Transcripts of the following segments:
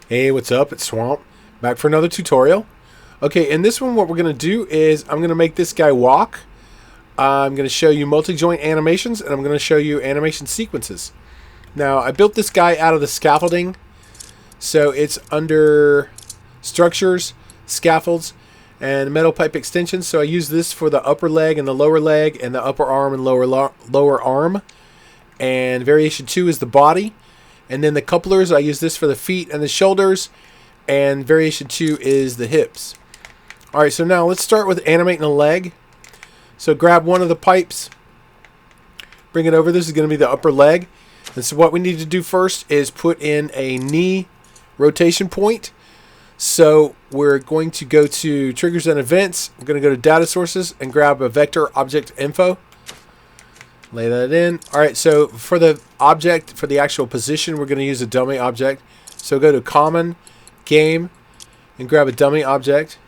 Hey, what's up? It's Swamp. Back for another tutorial. Okay, in this one what we're going to do is I'm going to make this guy walk. I'm going to show you multi-joint animations, and I'm going to show you animation sequences. Now, I built this guy out of the scaffolding. So it's under structures, scaffolds, and metal pipe extensions. So I use this for the upper leg and the lower leg and the upper arm and lower arm. And variation 2 is the body. And then the couplers, I use this for the feet and the shoulders. And variation 2 is the hips. Alright, so now let's start with animating a leg. So grab one of the pipes. Bring it over. This is going to be the upper leg. And so what we need to do first is put in a knee rotation point. So we're going to go to Triggers and Events. We're going to go to Data Sources and grab a Vector Object Info. Lay that in. Alright, so for the object, for the actual position, we're going to use a dummy object. So go to Common, Game, and grab a dummy object.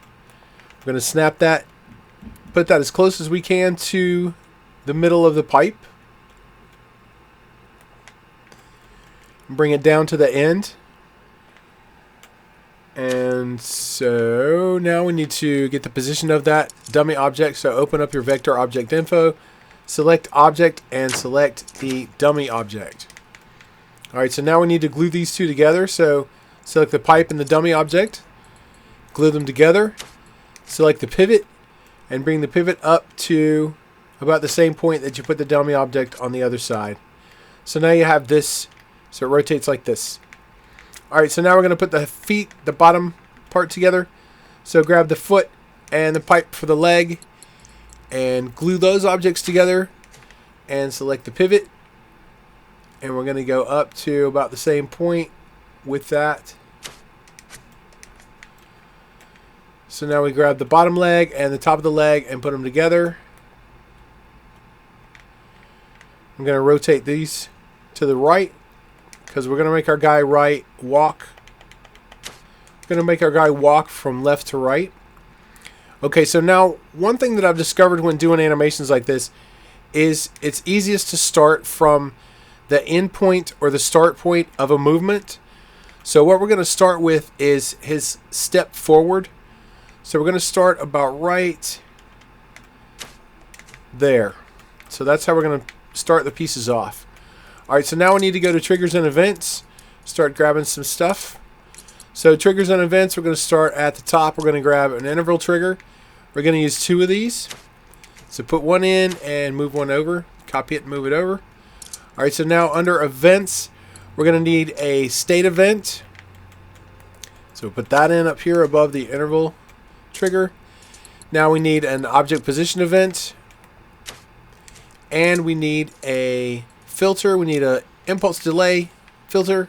We're going to snap that, put that as close as we can to the middle of the pipe. Bring it down to the end. And so now we need to get the position of that dummy object. So open up your Vector Object Info. Select Object and select the dummy object. Alright, so now we need to glue these two together. So select the pipe and the dummy object. Glue them together. Select the pivot and bring the pivot up to about the same point that you put the dummy object on the other side. So now you have this, so it rotates like this. Alright, so now we're going to put the feet, the bottom part together. So grab the foot and the pipe for the leg and glue those objects together and select the pivot. And we're going to go up to about the same point with that. So now we grab the bottom leg and the top of the leg and put them together. I'm going to rotate these to the right because we're going to make our guy walk. We're going to make our guy walk from left to right. Okay, so now one thing that I've discovered when doing animations like this is it's easiest to start from the end point or the start point of a movement. So what we're going to start with is his step forward. So we're going to start about right there. So that's how we're going to start the pieces off. Alright, so now we need to go to Triggers and Events. Start grabbing some stuff. So Triggers and Events, we're going to start at the top. We're going to grab an interval trigger. We're going to use 2 of these. So put one in and move one over. Copy it and move it over. Alright, so now under Events, we're going to need a state event. So put that in up here above the interval trigger. Now we need an object position event. And we need a filter. We need an impulse delay filter.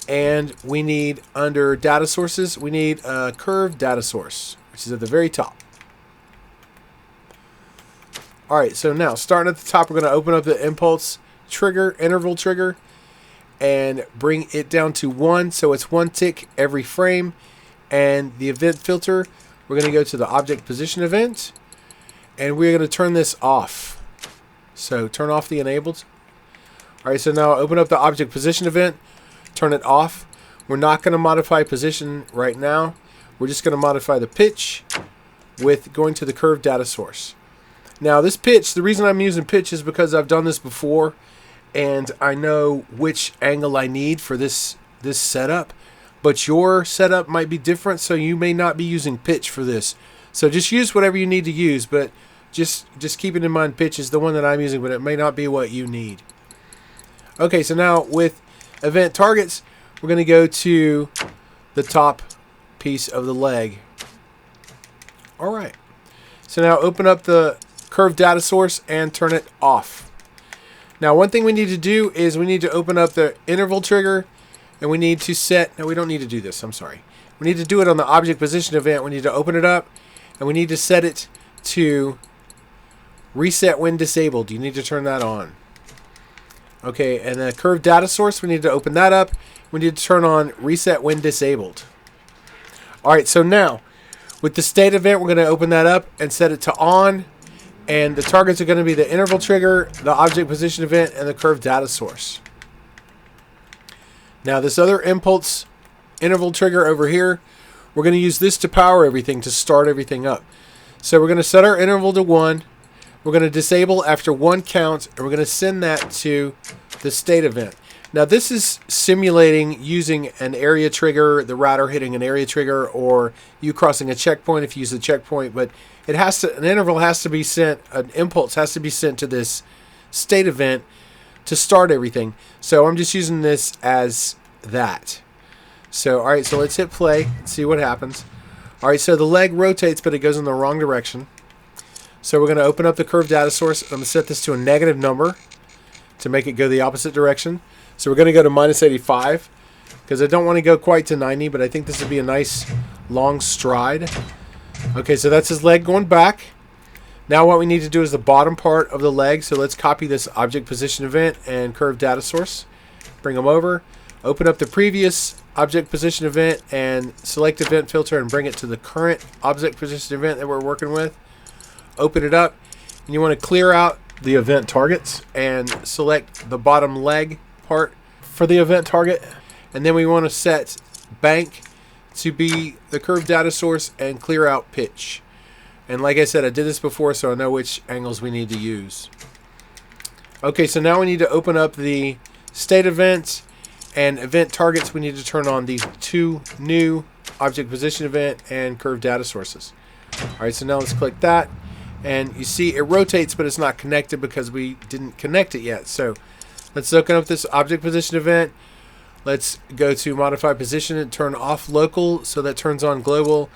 And we need, under data sources, we need a curved data source, which is at the very top. Alright, so now starting at the top, we're going to open up the impulse trigger, interval trigger, and bring it down to 1. So it's 1 tick every frame. And the event filter, we're going to go to the object position event, and we're going to turn this off. So turn off the enabled. Alright, so now open up the object position event. Turn it off. We're not going to modify position right now. We're just going to modify the pitch with going to the curved data source. Now this pitch, the reason I'm using pitch is because I've done this before and I know which angle I need for this setup. But your setup might be different, so you may not be using pitch for this. So just use whatever you need to use, but just keeping in mind pitch is the one that I'm using, but it may not be what you need. Okay, so now with event targets, we're going to go to the top piece of the leg. Alright. So now open up the curved data source and turn it off. Now one thing we need to do is we need to open up the interval trigger and we need to set, no, we don't need to do this, I'm sorry. We need to do it on the object position event. We need to open it up and we need to set it to reset when disabled. You need to turn that on. Okay, and the curved data source, we need to open that up. We need to turn on reset when disabled. Alright, so now with the state event, we're going to open that up and set it to on. And the targets are going to be the interval trigger, the object position event, and the curved data source. Now this other impulse interval trigger over here, we're going to use this to power everything, to start everything up. So we're going to set our interval to 1. We're going to disable after 1 count, and we're going to send that to the state event. Now this is simulating using an area trigger, the router hitting an area trigger, or you crossing a checkpoint if you use a checkpoint, but it has to, an interval has to be sent, an impulse has to be sent to this state event to start everything. So I'm just using this as that. So alright, so let's hit play and see what happens. Alright, so the leg rotates, but it goes in the wrong direction. So we're going to open up the curved data source. I'm going to set this to a negative number to make it go the opposite direction. So we're going to go to minus 85 because I don't want to go quite to 90, but I think this would be a nice long stride. Okay, so that's his leg going back. Now what we need to do is the bottom part of the leg. So let's copy this object position event and curved data source. Bring them over. Open up the previous object position event and select event filter and bring it to the current object position event that we're working with. Open it up, and you want to clear out the event targets and select the bottom leg part for the event target. And then we want to set bank to be the curved data source and clear out pitch. And like I said, I did this before, so I know which angles we need to use. Okay, so now we need to open up the state events and event targets. We need to turn on these 2 new object position event and curved data sources. Alright, so now let's click that. And you see it rotates, but it's not connected because we didn't connect it yet. So let's open up this object position event. Let's go to modify position and turn off local, so that turns on global,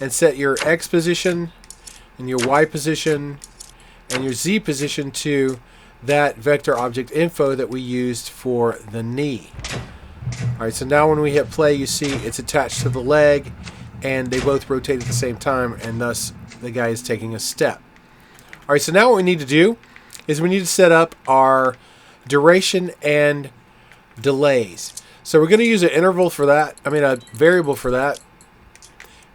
and set your X position and your Y position and your Z position to that vector object info that we used for the knee. Alright, so now when we hit play, you see it's attached to the leg and they both rotate at the same time, and thus the guy is taking a step. Alright, so now what we need to do is we need to set up our duration and delays. So we're going to use an interval for that, a variable for that,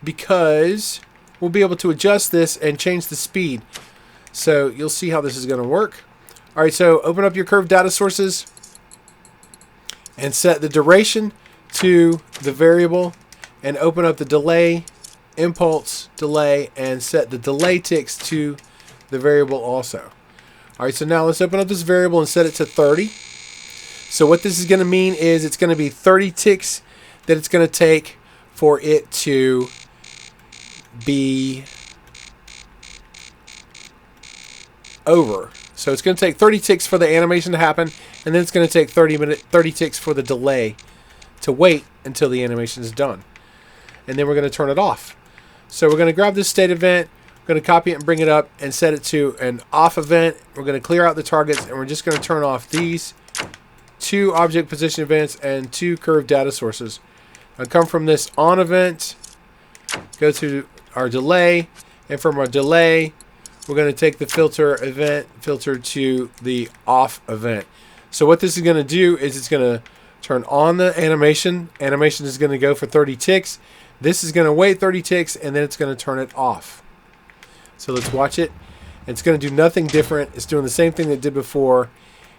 because we'll be able to adjust this and change the speed. So you'll see how this is going to work. Alright, so open up your curved data sources and set the duration to the variable, and open up the delay, impulse, delay, and set the delay ticks to the variable also. Alright, so now let's open up this variable and set it to 30. So what this is going to mean is it's going to be 30 ticks that it's going to take for it to be over. So it's going to take 30 ticks for the animation to happen, and then it's going to take 30 ticks for the delay to wait until the animation is done. And then we're going to turn it off. So we're going to grab this state event, we're going to copy it and bring it up and set it to an off event. We're going to clear out the targets, and we're just going to turn off these 2 object position events and 2 curved data sources. Now come from this on event, go to our delay, and from our delay we're going to take the filter event filter to the off event. So what this is going to do is it's going to turn on the animation. Animation is going to go for 30 ticks. This is going to wait 30 ticks, and then it's going to turn it off. So let's watch it. It's going to do nothing different. It's doing the same thing that it did before.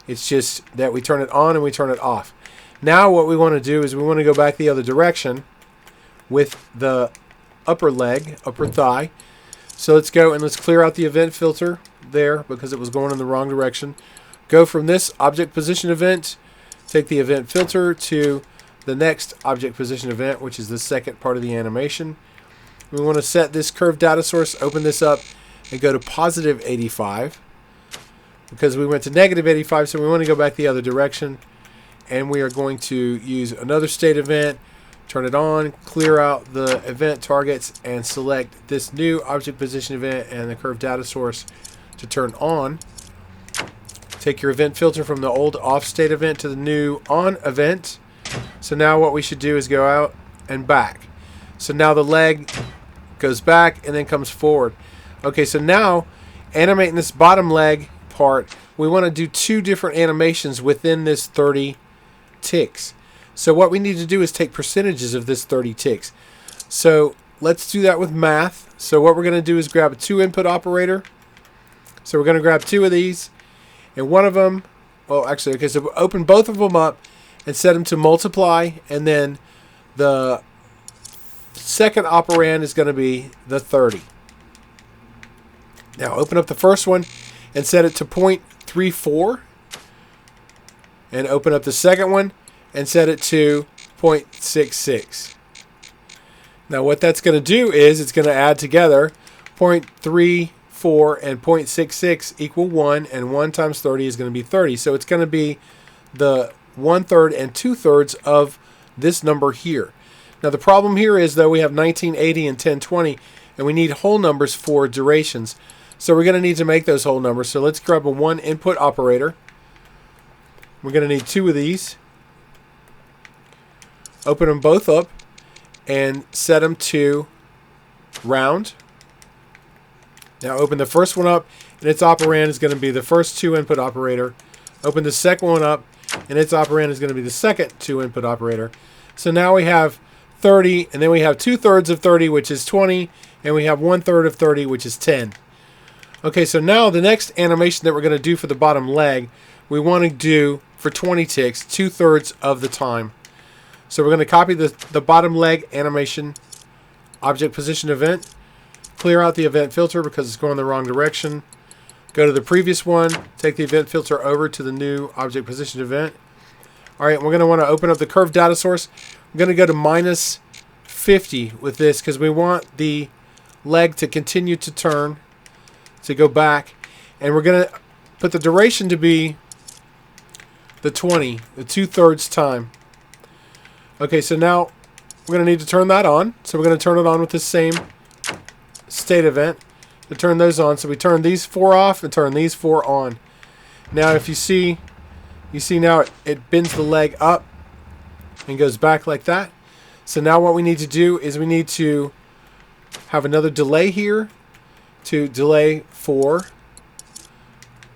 It's just that we turn it on and we turn it off. Now what we want to do is we want to go back the other direction with the upper leg, upper thigh. So let's go and let's clear out the event filter there because it was going in the wrong direction. Go from this object position event, take the event filter to the next object position event, which is the second part of the animation. We want to set this curved data source, open this up, and go to positive 85 because we went to negative 85, so we want to go back the other direction. And we are going to use another state event, turn it on, clear out the event targets, and select this new object position event and the curved data source to turn on. Take your event filter from the old off state event to the new on event. So now what we should do is go out and back. So now the leg goes back and then comes forward. Okay, so now animating this bottom leg part, we want to do 2 different animations within this 30 ticks. So what we need to do is take percentages of this 30 ticks. So let's do that with math. So what we're going to do is grab a 2 input operator. So we're going to grab 2 of these, and one of them, well actually, okay, so open both of them up and set them to multiply, and then the second operand is going to be the 30. Now open up the first one and set it to 0.34, and open up the second one and set it to 0.66. Now what that's going to do is it's going to add together 0.34 and 0.66 equal 1, and 1 times 30 is going to be 30. So it's going to be the 1/3 and 2/3 of this number here. Now the problem here is, though, we have 1980 and 1020, and we need whole numbers for durations. So we're going to need to make those whole numbers. So let's grab a 1 input operator. We're going to need 2 of these. Open them both up and set them to round. Now open the first one up, and its operand is going to be the first 2 input operator. Open the second one up, and its operand is going to be the second 2 input operator. So now we have 30, and then we have 2/3 of 30, which is 20, and we have 1/3 of 30, which is 10. Okay, so now the next animation that we're going to do for the bottom leg, we want to do for 20 ticks, 2/3 of the time. So we're going to copy the bottom leg animation object position event, clear out the event filter because it's going the wrong direction. Go to the previous one, take the event filter over to the new object position event. All right, we're going to want to open up the curved data source. We're going to go to -50 with this because we want the leg to continue to turn, to go back, and we're going to put the duration to be the 20, the 2/3 time. Okay, so now we're going to need to turn that on. So we're going to turn it on with the same state event to turn those on. So we turn these 4 off and turn these 4 on. Now if you see now it bends the leg up and goes back like that. So now what we need to do is we need to have another delay here to delay for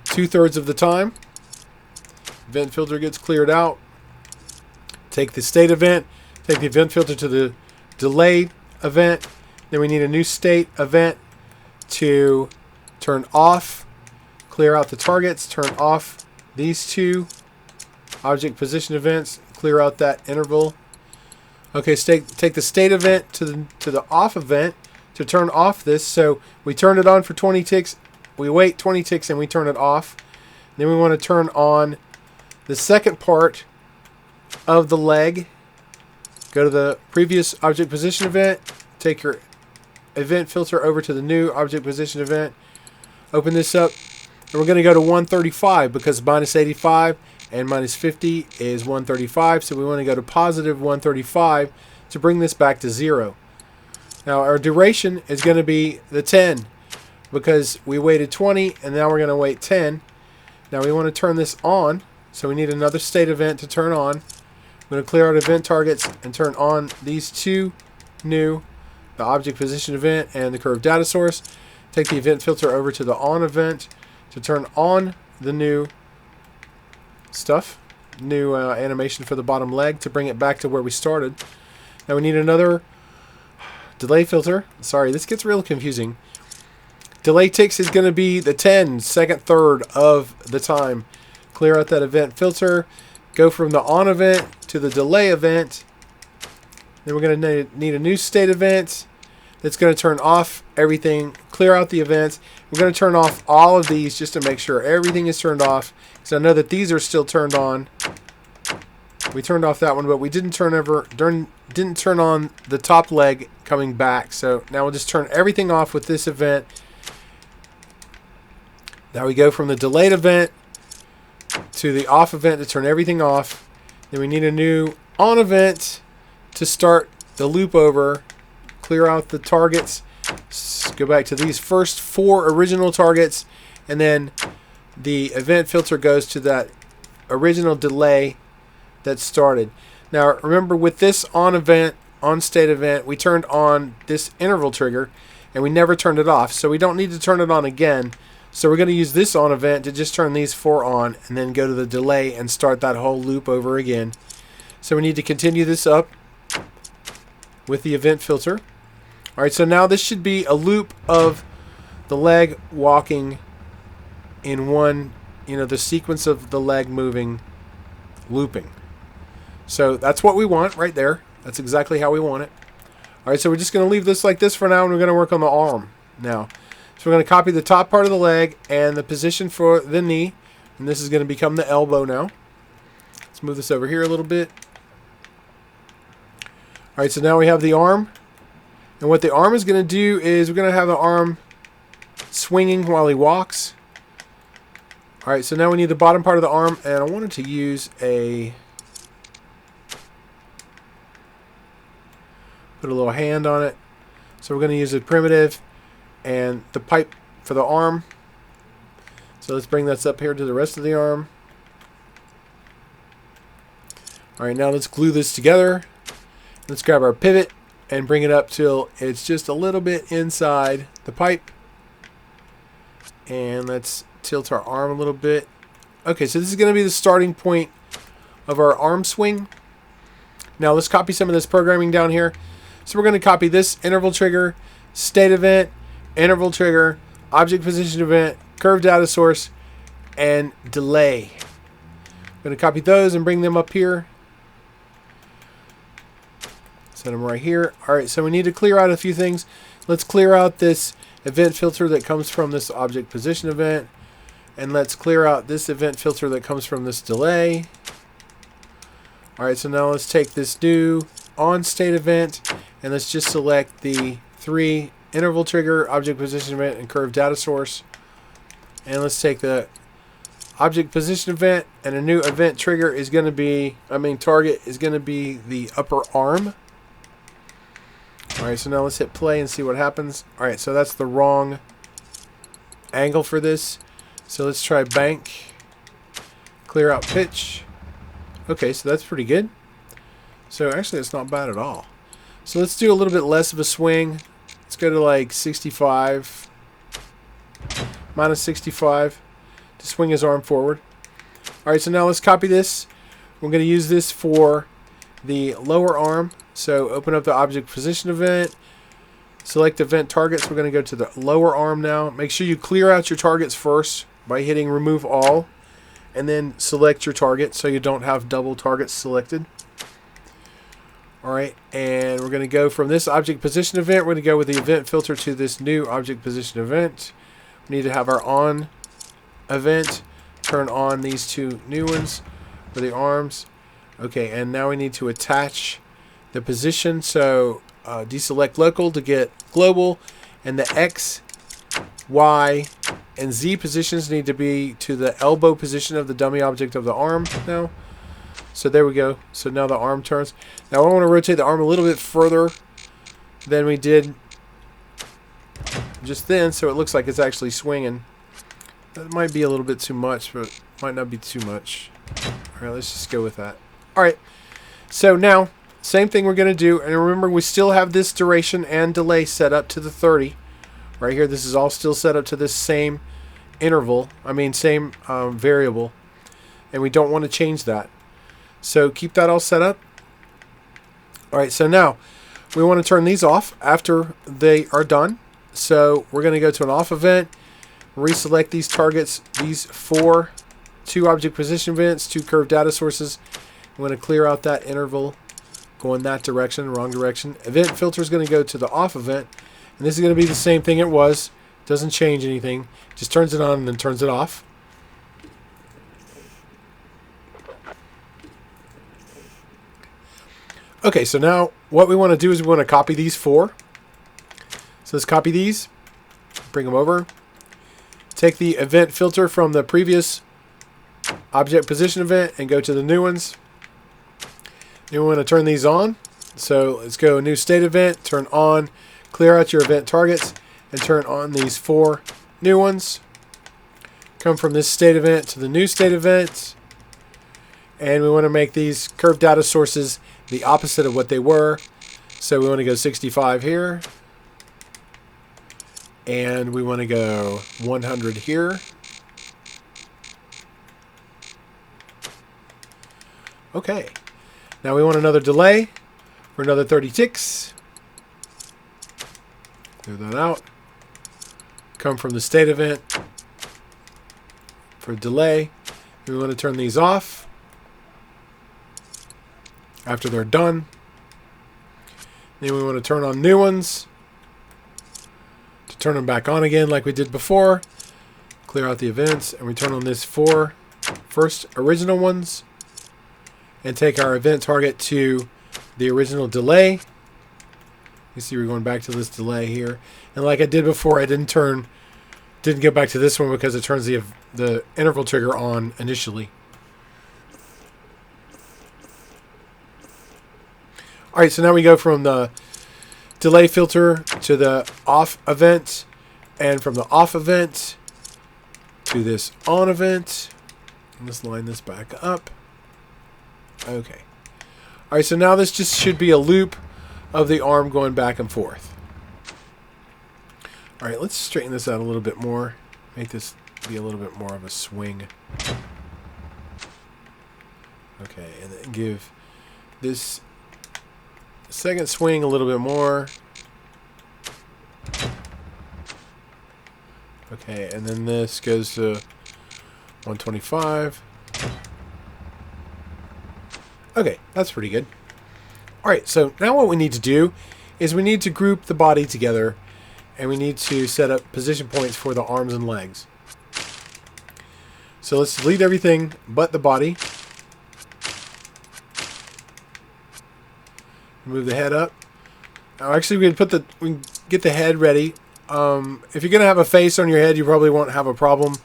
2/3 of the time. Event filter gets cleared out. Take the state event, take the event filter to the delayed event. Then we need a new state event to turn off, clear out the targets, turn off these 2 object position events, clear out that interval. Okay, take the state event to the off event to turn off this. So we turn it on for 20 ticks, we wait 20 ticks, and we turn it off. Then we want to turn on the second part of the leg. Go to the previous object position event, take your event filter over to the new object position event, open this up, and we're going to go to 135 because -85 and -50 is 135. So we want to go to +135 to bring this back to 0. Now our duration is going to be the 10 because we waited 20 and now we're going to wait 10. Now we want to turn this on, so we need another state event to turn on. I'm going to clear out event targets and turn on these 2 new, the object position event and the curved data source. Take the event filter over to the on event to turn on the new stuff, new animation for the bottom leg to bring it back to where we started. Now we need another delay filter. Sorry, this gets real confusing. Delay ticks is going to be the 10, second third of the time. Clear out that event filter. Go from the on event to the delay event. Then we're going to need a new state event that's going to turn off everything. Clear out the events. We're going to turn off all of these just to make sure everything is turned off. So I know that these are still turned on. We turned off that one, but we didn't turn on the top leg coming back. So now we'll just turn everything off with this event. Now we go from the delayed event to the off event to turn everything off. Then we need a new on event to start the loop over, clear out the targets, go back to these first 4 original targets, and then the event filter goes to that original delay that started. Now remember, with this on event, on state event, we turned on this interval trigger and we never turned it off, so we don't need to turn it on again. So we're going to use this on event to just turn these 4 on and then go to the delay and start that whole loop over again. So we need to continue this up with the event filter. Alright, so now this should be a loop of the leg walking in one, the sequence of the leg moving, looping. So that's what we want right there. That's exactly how we want it. All right, so we're just going to leave this like this for now, and we're going to work on the arm now. So we're going to copy the top part of the leg and the position for the knee, and this is going to become the elbow now. Let's move this over here a little bit. All right, so now we have the arm, and what the arm is going to do is we're going to have the arm swinging while he walks. All right, so now we need the bottom part of the arm, and I wanted to use put a little hand on it. So we're going to use a primitive and the pipe for the arm. So let's bring this up here to the rest of the arm. All right, now let's glue this together. Let's grab our pivot and bring it up till it's just a little bit inside the pipe. And let's tilt our arm a little bit. Okay, so this is going to be the starting point of our arm swing. Now let's copy some of this programming down here. So we're going to copy this interval trigger, state event, interval trigger, object position event, curve data source, and delay. I'm going to copy those and bring them up here. Set them right here. All right, so we need to clear out a few things. Let's clear out this event filter that comes from this object position event. And let's clear out this event filter that comes from this delay. All right, so now let's take this new on state event and let's just select the 3 interval trigger, object position event, and curve data source. And let's take the object position event, and a new event trigger is going to be, target is going to be the upper arm. All right, so now let's hit play and see what happens. All right, so that's the wrong angle for this. So let's try bank, clear out pitch. Okay, so that's pretty good. So actually, it's not bad at all. So let's do a little bit less of a swing. Let's go to like 65, minus 65 to swing his arm forward. All right, so now let's copy this. We're going to use this for the lower arm. So open up the object position event, select event targets. We're going to go to the lower arm now. Make sure you clear out your targets first by hitting remove all, and then select your target so you don't have double targets selected. All right, and we're going to go from this object position event. We're going to go with the event filter to this new object position event. We need to have our on event, turn on these 2 new ones for the arms. Okay, and now we need to attach the position. So deselect local to get global, and the X, Y, and Z positions need to be to the elbow position of the dummy object of the arm now. So there we go. So now the arm turns. Now I want to rotate the arm a little bit further than we did just then, so it looks like it's actually swinging. That might be a little bit too much, but might not be too much. All right, let's just go with that. All right, so now same thing we're going to do, and remember we still have this duration and delay set up to the 30 right here. This is all still set up to this same interval, same variable, and we don't want to change that. So keep that all set up. All right, so now we want to turn these off after they are done. So we're going to go to an off event, reselect these targets, these 4 2 object position events, 2 curved data sources. I'm going to clear out that interval, go in that direction, wrong direction. Event filter is going to go to the off event, and this is going to be the same thing it was. Doesn't change anything, just turns it on and then turns it off. Okay, so now what we want to do is we want to copy these 4. So let's copy these, bring them over, take the event filter from the previous object position event and go to the new ones. Then we want to turn these on. So let's go new state event, turn on, clear out your event targets, and turn on these 4 new ones. Come from this state event to the new state event. And we want to make these curved data sources the opposite of what they were. So we want to go 65 here. And we want to go 100 here. Okay. Now we want another delay for another 30 ticks. Clear that out. Come from the state event for delay. We want to turn these off. after they're done. Then we want to turn on new ones to turn them back on again like we did before. Clear out the events, and we turn on this for first original ones and take our event target to the original delay. You see we're going back to this delay here. And like I did before, I didn't go back to this one because it turns the interval trigger on initially. Alright, so now we go from the delay filter to the off event, and from the off event to this on event. Let's line this back up. Okay. Alright, so now this just should be a loop of the arm going back and forth. Alright, let's straighten this out a little bit more. Make this be a little bit more of a swing. Okay, and then give this second swing a little bit more. Okay, and then this goes to 125. Okay, that's pretty good. Alright, so now what we need to do is we need to group the body together, and we need to set up position points for the arms and legs. So let's delete everything but the body. Move the head up. Now actually we can get the head ready. If you're going to have a face on your head, you probably won't have a problem.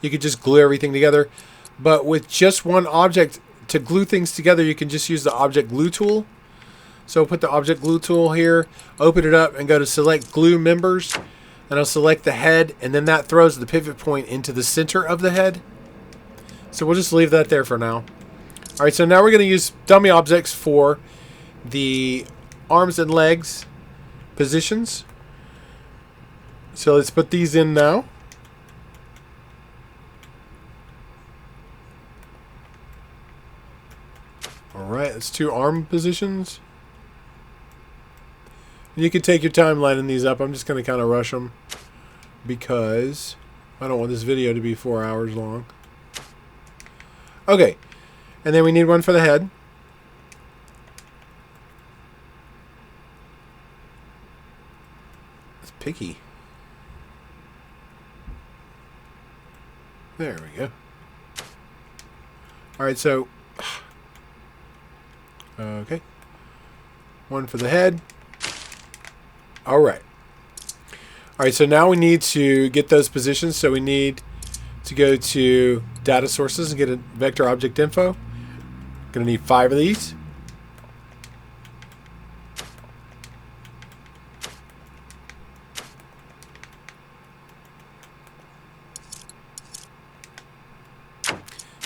You could just glue everything together. But with just one object, to glue things together, you can just use the object glue tool. So put the object glue tool here, open it up, and go to select glue members. And I'll select the head, and then that throws the pivot point into the center of the head. So we'll just leave that there for now. Alright, so now we're going to use dummy objects for the arms and legs positions. So let's put these in now. Alright, that's 2 arm positions. You can take your time lining these up. I'm just going to kind of rush them because I don't want this video to be 4 hours long. Okay, and then we need one for the head. It's picky. There we go. Alright, so okay. One for the head. Alright. Alright, so now we need to get those positions. So we need to go to data sources and get a vector object info. Gonna need 5 of these.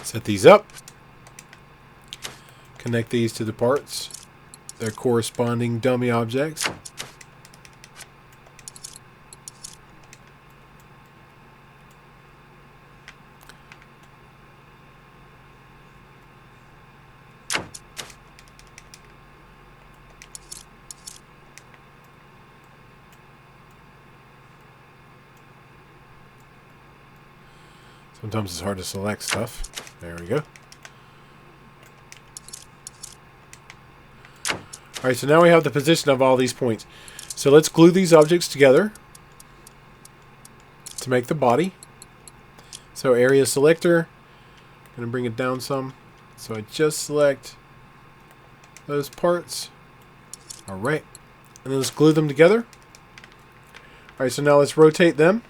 Set these up. Connect these to the parts, their corresponding dummy objects. Sometimes it's hard to select stuff. There we go. Alright, so now we have the position of all these points. So let's glue these objects together to make the body. So area selector, I'm going to bring it down some. So I just select those parts. Alright, and then let's glue them together. Alright, so now let's rotate them.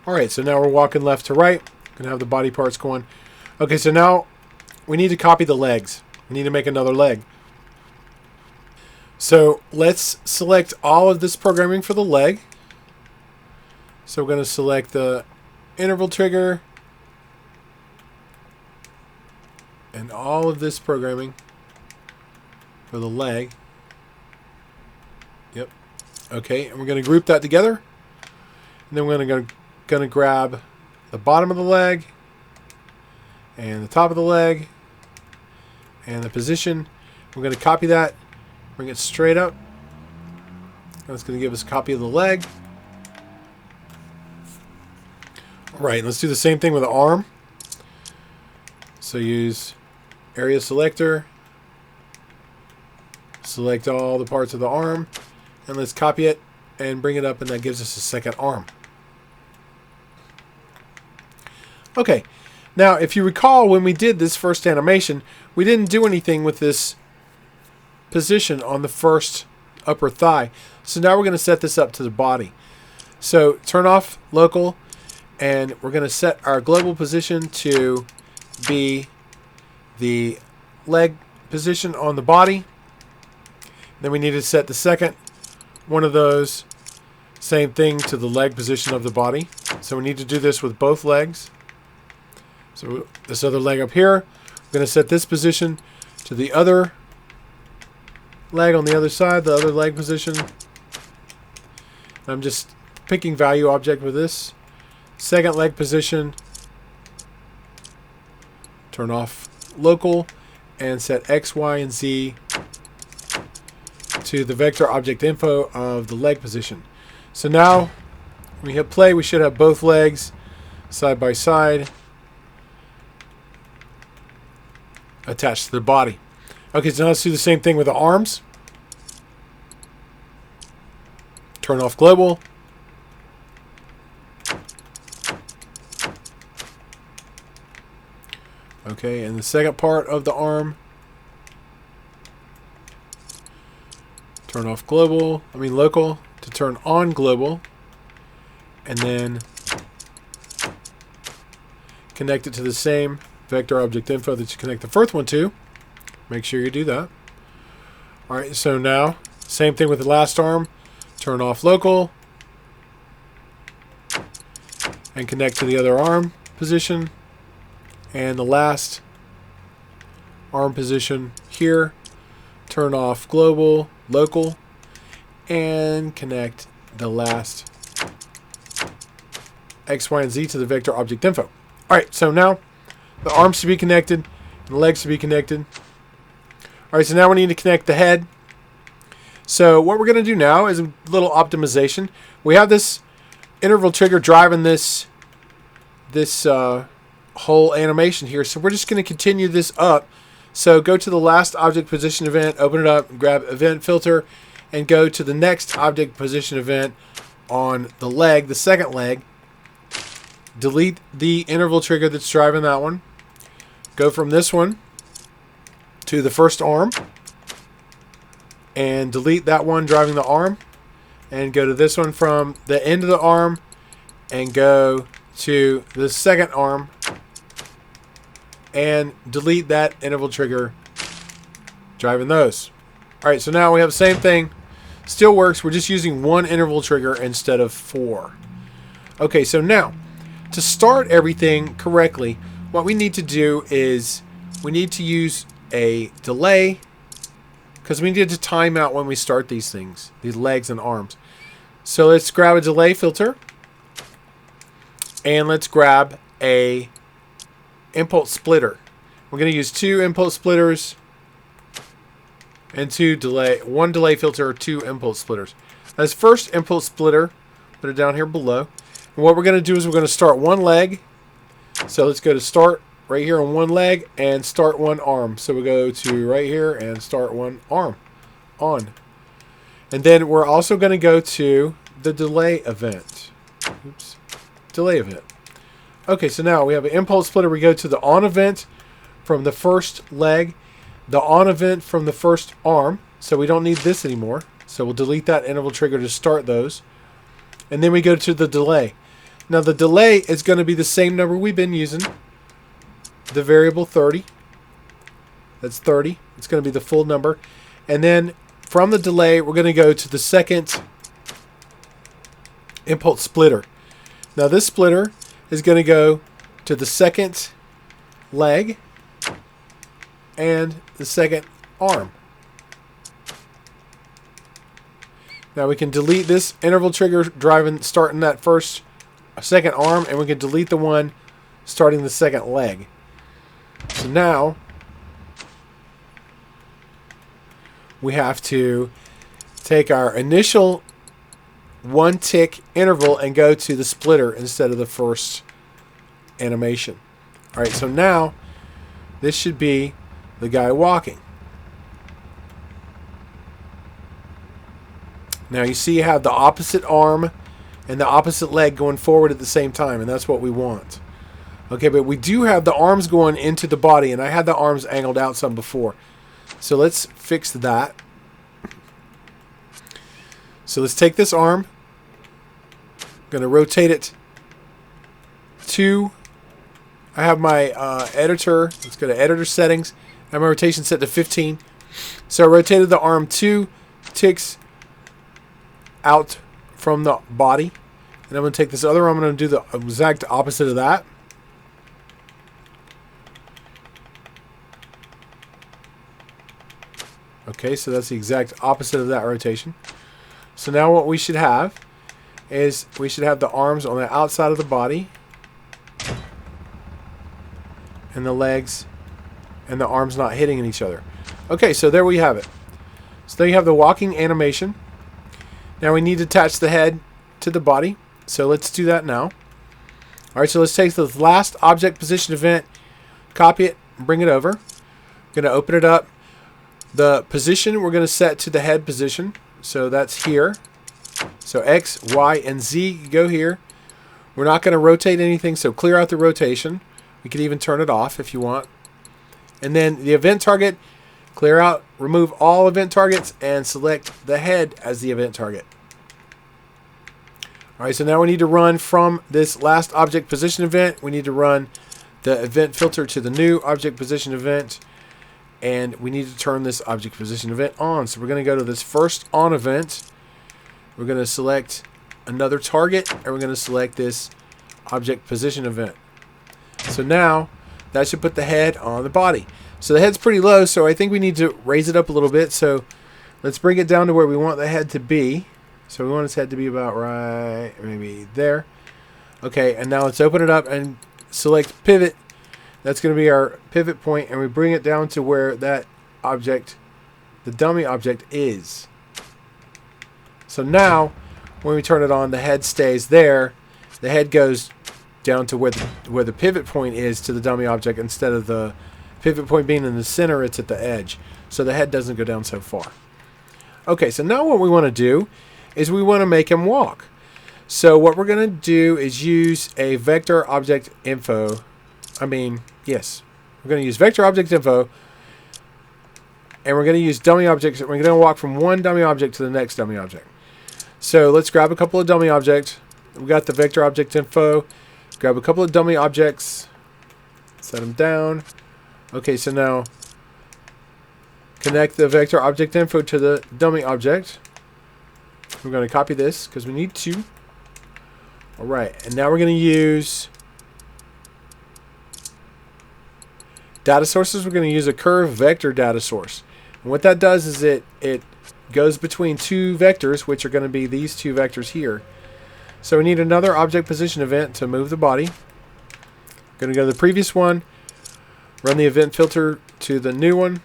Alright, so now we're walking left to right. Gonna have the body parts going. Okay, so now we need to copy the legs. We need to make another leg. So let's select all of this programming for the leg. So we're going to select the interval trigger and all of this programming for the leg. Yep. Okay, and we're going to group that together. And then we're going to grab the bottom of the leg and the top of the leg and the position. We're going to copy that, bring it straight up. That's going to give us a copy of the leg. All right, let's do the same thing with the arm. So use area selector, select all the parts of the arm, and let's copy it and bring it up, and that gives us a second arm. Okay, now if you recall when we did this first animation, we didn't do anything with this position on the first upper thigh. So now we're going to set this up to the body. So turn off local, and we're going to set our global position to be the leg position on the body. Then we need to set the second one of those, same thing, to the leg position of the body. So we need to do this with both legs. So this other leg up here, we're going to set this position to the other leg on the other side, the other leg position. I'm just picking value object with this. Second leg position, turn off local, and set X, Y, and Z to the vector object info of the leg position. So now when we hit play, we should have both legs side by side attached to the body. Okay, so now let's do the same thing with the arms. Turn off global. Okay, and the second part of the arm, turn off global, local, to turn on global, and then connect it to the same vector object info that you connect the first one to. Make sure you do that. Alright, so now, same thing with the last arm. Turn off local and connect to the other arm position. And the last arm position here, turn off global, local, and connect the last X, Y, and Z to the vector object info. Alright, so now the arms should be connected, and the legs should be connected. Alright, so now we need to connect the head. So what we're going to do now is a little optimization. We have this interval trigger driving this whole animation here. So we're just going to continue this up. So go to the last object position event, open it up, grab event filter, and go to the next object position event on the leg, the second leg. Delete the interval trigger that's driving that one. Go from this one to the first arm, and delete that one driving the arm, and go to this one from the end of the arm and go to the second arm and delete that interval trigger driving those. Alright, so now we have the same thing. Still works. We're just using one interval trigger instead of 4. Okay, so now to start everything correctly, what we need to do is we need to use a delay, because we need to time out when we start these things, these legs and arms. So let's grab a delay filter, and let's grab a impulse splitter. We're going to use 2 impulse splitters and one delay filter, 2 impulse splitters. As first impulse splitter, put it down here below. And what we're going to do is we're going to start one leg. So let's go to start right here on one leg and start one arm. So we go to right here and start one arm on. And then we're also going to go to the delay event. Oops. Delay event. Okay, so now we have an impulse splitter. We go to the on event from the first leg, the on event from the first arm. So we don't need this anymore. So we'll delete that interval trigger to start those. And then we go to the delay. Now the delay is going to be the same number we've been using. The variable 30. That's 30. It's going to be the full number. And then from the delay, we're going to go to the second impulse splitter. Now this splitter is going to go to the second leg and the second arm. Now we can delete this interval trigger starting that second arm, and we can delete the one starting the second leg. So now we have to take our initial 1 tick interval and go to the splitter instead of the first animation. Alright, so now this should be the guy walking. Now you see you have the opposite arm and the opposite leg going forward at the same time, and that's what we want. Okay, but we do have the arms going into the body, and I had the arms angled out some before. So let's fix that. So let's take this arm. I'm going to rotate it to... I have my editor. Let's go to editor settings. I have my rotation set to 15. So I rotated the arm 2 ticks out from the body. And I'm going to take this other arm. I'm going to do the exact opposite of that. Okay, so that's the exact opposite of that rotation. So now what we should have is we should have the arms on the outside of the body and the legs and the arms not hitting each other. Okay, so there we have it. So there you have the walking animation. Now we need to attach the head to the body. So let's do that now. Alright, so let's take the last object position event, copy it, and bring it over. I'm going to open it up. The position we're going to set to the head position. So that's here. So X, Y, and Z go here. We're not going to rotate anything, so clear out the rotation. We can even turn it off if you want. And then the event target, clear out, remove all event targets, and select the head as the event target. Alright, so now we need to run from this last object position event. We need to run the event filter to the new object position event. And we need to turn this object position event on. So we're going to go to this first on event. We're going to select another target, and we're going to select this object position event. So now that should put the head on the body. So the head's pretty low, so I think we need to raise it up a little bit. So let's bring it down to where we want the head to be. So we want its head to be about right, maybe there. Okay, and now let's open it up and select pivot. That's going to be our pivot point, and we bring it down to where that object, the dummy object, is. So now, when we turn it on, the head stays there. The head goes down to where the pivot point is to the dummy object, instead of the pivot point being in the center, it's at the edge. So the head doesn't go down so far. Okay, so now what we want to do is we want to make him walk. So what we're going to do is use a vector object info. Yes, we're going to use vector object info, and we're going to use dummy objects. We're going to walk from one dummy object to the next dummy object. So let's grab a couple of dummy objects. We got the vector object info. Grab a couple of dummy objects, set them down. Okay, so now connect the vector object info to the dummy object. We're going to copy this because we need to. All right, and now we're going to use data sources. We're going to use a curve vector data source. And what that does is it goes between two vectors, which are going to be these two vectors here. So we need another object position event to move the body. Going to go to the previous one, run the event filter to the new one.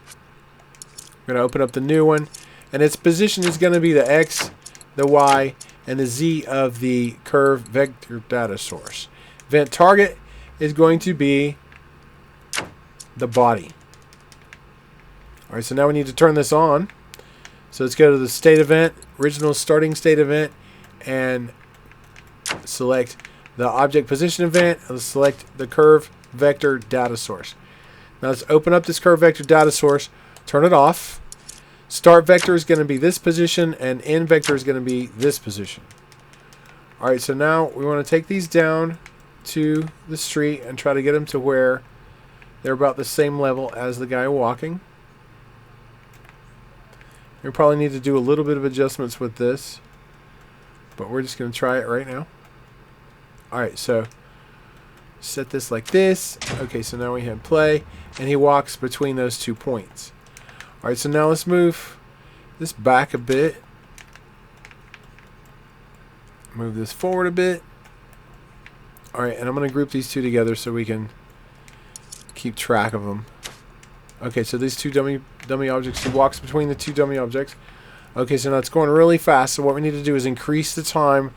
We're going to open up the new one, and its position is going to be the X, the Y, and the Z of the curve vector data source. Event target is going to be the body. Alright, so now we need to turn this on. So let's go to the state event, original starting state event, and select the object position event, and let's select the curve vector data source. Now let's open up this curve vector data source, turn it off. Start vector is going to be this position, and end vector is going to be this position. Alright, so now we want to take these down to the street and try to get them to where they're about the same level as the guy walking. We probably need to do a little bit of adjustments with this, but we're just going to try it right now. Alright, so set this like this. Okay, so now we hit play, and he walks between those 2 points. Alright, so now let's move this back a bit. Move this forward a bit. Alright, and I'm going to group these two together so we can keep track of them. Okay, so these two dummy objects, he walks between the two dummy objects. Okay, so now it's going really fast, so what we need to do is increase the time,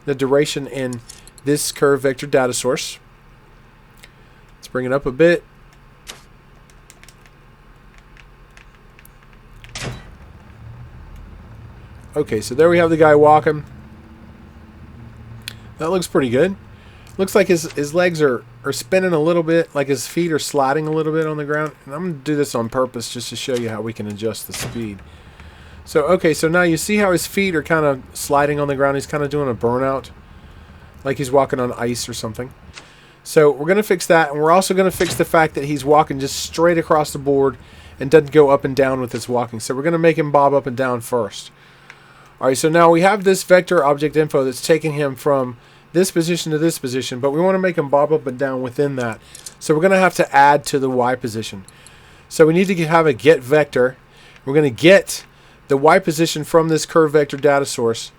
the duration in this curve vector data source. Let's bring it up a bit. Okay, so there we have the guy walking. That looks pretty good. Looks like his legs are spinning a little bit, like his feet are sliding a little bit on the ground. And I'm going to do this on purpose just to show you how we can adjust the speed. So, okay, so now you see how his feet are kind of sliding on the ground. He's kind of doing a burnout, like he's walking on ice or something. So we're going to fix that, and we're also going to fix the fact that he's walking just straight across the board and doesn't go up and down with his walking. So we're going to make him bob up and down first. All right, so now we have this vector object info that's taking him from this position to this position, but we want to make him bob up and down within that. So we're going to have to add to the Y position. So we need to have a get vector. We're going to get the Y position from this curve vector data source.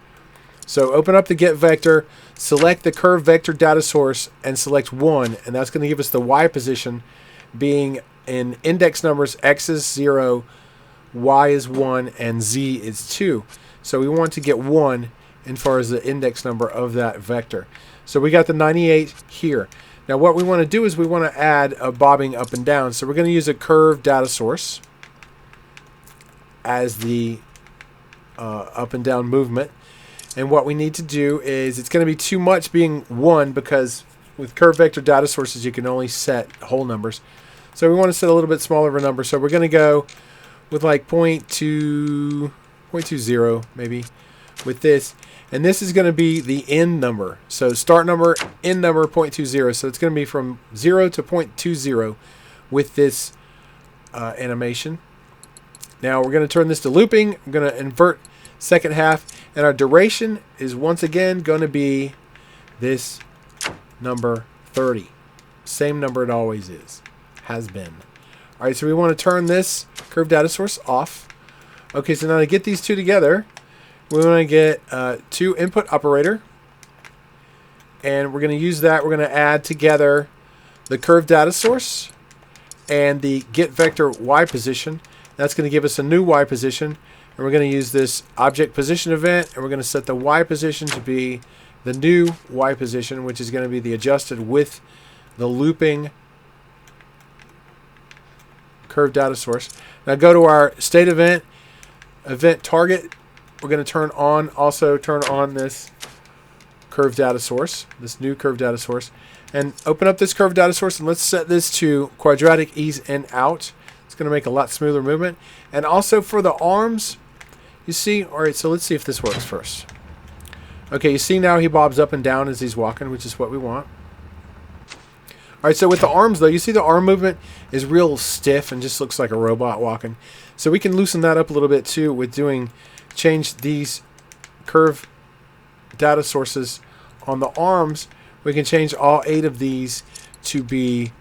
So open up the get vector, select the curve vector data source, and select 1, and that's going to give us the Y position being in index numbers. X is 0, Y is 1, and Z is 2. So we want to get 1 as far as the index number of that vector. So we got the 98 here. Now what we want to do is we want to add a bobbing up and down. So we're going to use a curve data source as the up and down movement. And what we need to do is, it's going to be too much being 1, because with curve vector data sources you can only set whole numbers. So we want to set a little bit smaller of a number. So we're going to go with like 0.20 maybe with this. And this is going to be the end number. So start number, end number, 0.20. So it's going to be from 0 to 0.20 with this animation. Now we're going to turn this to looping. I'm going to invert second half. And our duration is once again going to be this number 30. Same number it always is. Has been. All right, so we want to turn this curve data source off. Okay, so now to get these two together, we want to get to input operator. And we're going to use that. We're going to add together the curve data source and the get vector Y position. That's going to give us a new Y position. And we're going to use this object position event, and we're going to set the Y position to be the new Y position, which is going to be the adjusted with the looping curve data source. Now go to our state event target. We're going to turn on this curve data source, this new curve data source, and open up this curve data source, and let's set this to quadratic ease in out. It's going to make a lot smoother movement. And also for the arms, you see, all right, so let's see if this works first. Okay, you see now he bobs up and down as he's walking, which is what we want. All right, so with the arms, though, you see the arm movement is real stiff and just looks like a robot walking. So we can loosen that up a little bit, too, with change these curve data sources on the arms. We can change all 8 of these to be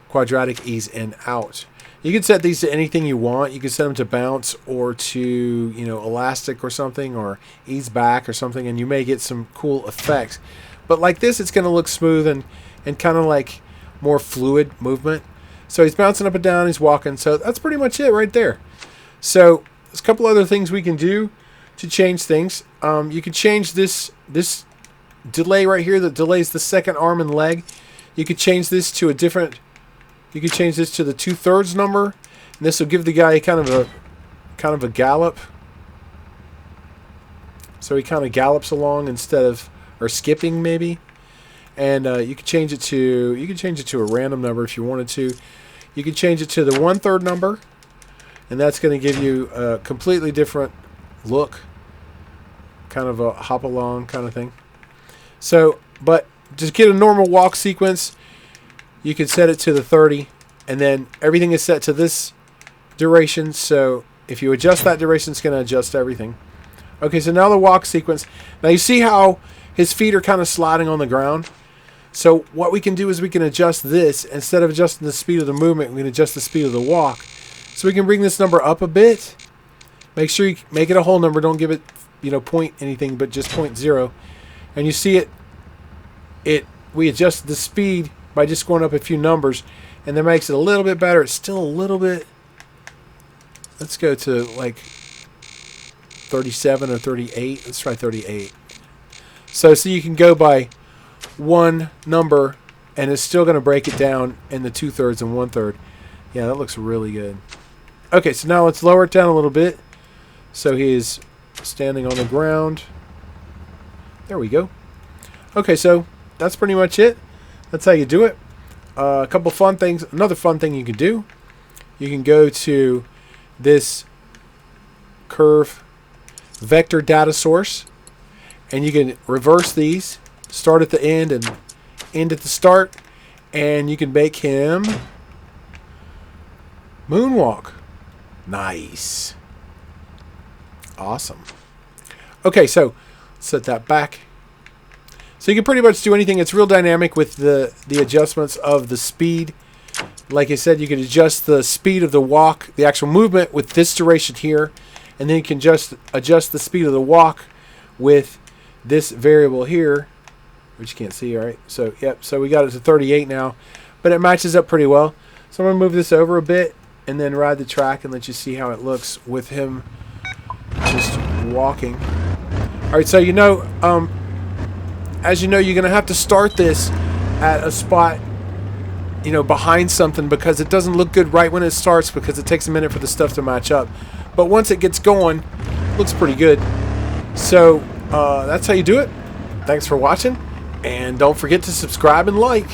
quadratic ease in out. You can set these to anything you want. You can set them to bounce or to, elastic or something, or ease back or something, and you may get some cool effects. But like this, it's going to look smooth and kind of like more fluid movement. So he's bouncing up and down, he's walking. So that's pretty much it right there. So there's a couple other things we can do to change things. You can change this delay right here that delays the second arm and leg. You could change this to a different. You could change this to the 2/3 number, and this will give the guy kind of a gallop. So he kind of gallops along instead of, or skipping maybe. And you could change it to a random number if you wanted to. You could change it to the 1/3 number, and that's going to give you a completely different look, kind of a hop along kind of thing. So, but to get a normal walk sequence, you can set it to the 30, and then everything is set to this duration. So if you adjust that duration, it's going to adjust everything. Okay, so now the walk sequence. Now you see how his feet are kind of sliding on the ground. So what we can do is we can adjust this. Instead of adjusting the speed of the movement, we can adjust the speed of the walk. So we can bring this number up a bit. Make sure you make it a whole number. Don't give it, point anything, but just 0.0. And you see we adjust the speed by just going up a few numbers, and that makes it a little bit better. It's still a little bit. Let's go to like 37 or 38. Let's try 38. So you can go by one number, and it's still going to break it down in the 2/3 and 1/3. Yeah, that looks really good. Okay, so now let's lower it down a little bit. So he's standing on the ground. There we go. Okay, so that's pretty much it. That's how you do it. A couple fun things. Another fun thing you can do. You can go to this curve vector data source, and you can reverse these. Start at the end and end at the start, and you can make him moonwalk. Nice. Awesome. Okay, so set that back. So you can pretty much do anything. It's real dynamic with the adjustments of the speed. Like I said, you can adjust the speed of the walk, the actual movement with this duration here, and then you can just adjust the speed of the walk with this variable here, which you can't see, all right? So, yep, so we got it to 38 now, but it matches up pretty well. So I'm going to move this over a bit and then ride the track and let you see how it looks with him just walking. All right, so as you know, you're going to have to start this at a spot, behind something, because it doesn't look good right when it starts, because it takes a minute for the stuff to match up. But once it gets going, it looks pretty good. So that's how you do it. Thanks for watching, and don't forget to subscribe and like.